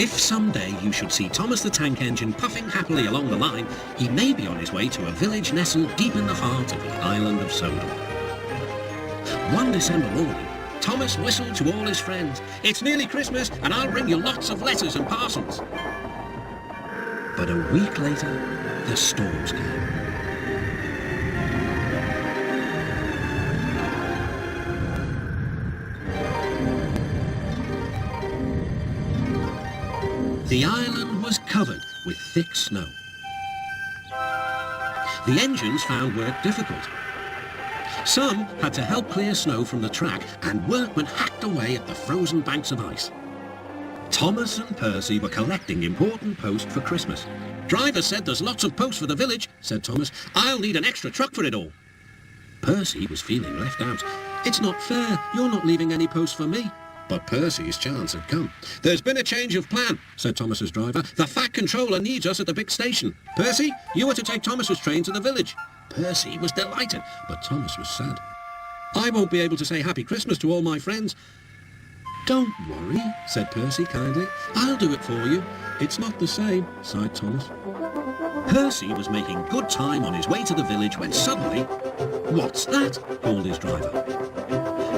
If someday you should see Thomas the Tank Engine puffing happily along the line, he may be on his way to a village nestled deep in the heart of the island of Sodor. One December morning, Thomas whistled to all his friends. "It's nearly Christmas, and I'll bring you lots of letters and parcels." But a week later, the storms came. The island was covered with thick snow. The engines found work difficult. Some had to help clear snow from the track, and workmen hacked away at the frozen banks of ice. Thomas and Percy were collecting important post for Christmas. "Driver said there's lots of post for the village," said Thomas. "I'll need an extra truck for it all." Percy was feeling left out. "It's not fair. You're not leaving any post for me." But Percy's chance had come. "There's been a change of plan," said Thomas's driver. "The Fat Controller needs us at the big station. Percy, you are to take Thomas's train to the village." Percy was delighted, but Thomas was sad. "I won't be able to say Happy Christmas to all my friends." "Don't worry," said Percy kindly. "I'll do it for you." "It's not the same," sighed Thomas. Percy was making good time on his way to the village when suddenly... "What's that?" called his driver.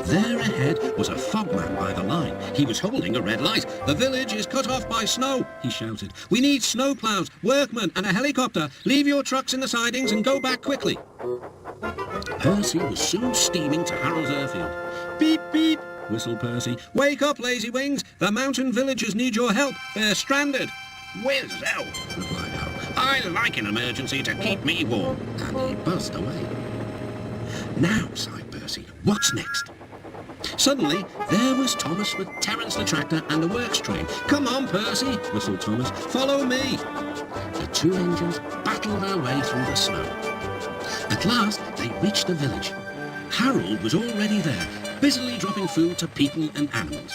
There ahead was a fogman by the line. He was holding a red light. "The village is cut off by snow," he shouted. "We need snowplows, workmen and a helicopter. Leave your trucks in the sidings and go back quickly." Percy was soon steaming to Harold's airfield. "Beep, beep," whistled Percy. "Wake up, lazy wings. The mountain villagers need your help. They're stranded." "Whiz-out," replied Harold. "I like an emergency to keep me warm." And he buzzed away. "Now," sighed Percy, "what's next?" Suddenly, there was Thomas with Terence the tractor and a works train. "Come on, Percy," whistled Thomas. "Follow me." The two engines battled their way through the snow. At last, they reached the village. Harold was already there, busily dropping food to people and animals.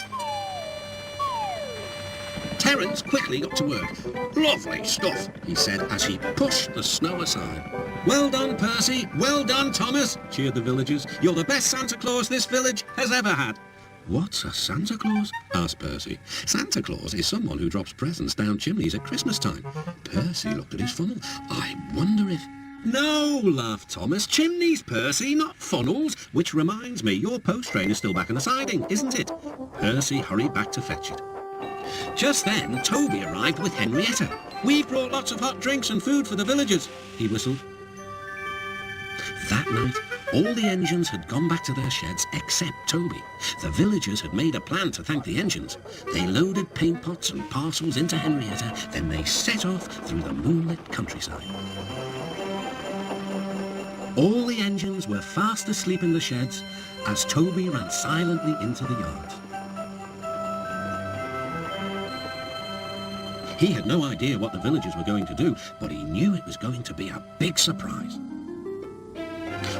Terence quickly got to work. "Lovely stuff," he said as he pushed the snow aside. "Well done, Percy. Well done, Thomas," cheered the villagers. "You're the best Santa Claus this village has ever had." "What's a Santa Claus?" asked Percy. "Santa Claus is someone who drops presents down chimneys at Christmas time." Percy looked at his funnel. "I wonder if..." "No," laughed Thomas. "Chimneys, Percy, not funnels. Which reminds me, your post train is still back in the siding, isn't it?" Percy hurried back to fetch it. Just then, Toby arrived with Henrietta. "We've brought lots of hot drinks and food for the villagers," he whistled. That night, all the engines had gone back to their sheds except Toby. The villagers had made a plan to thank the engines. They loaded paint pots and parcels into Henrietta, then they set off through the moonlit countryside. All the engines were fast asleep in the sheds as Toby ran silently into the yard. He had no idea what the villagers were going to do, but he knew it was going to be a big surprise.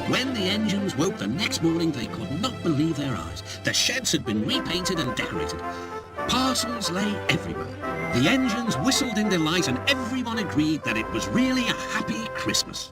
When the engines woke the next morning, they could not believe their eyes. The sheds had been repainted and decorated. Parcels lay everywhere. The engines whistled in delight, and everyone agreed that it was really a happy Christmas.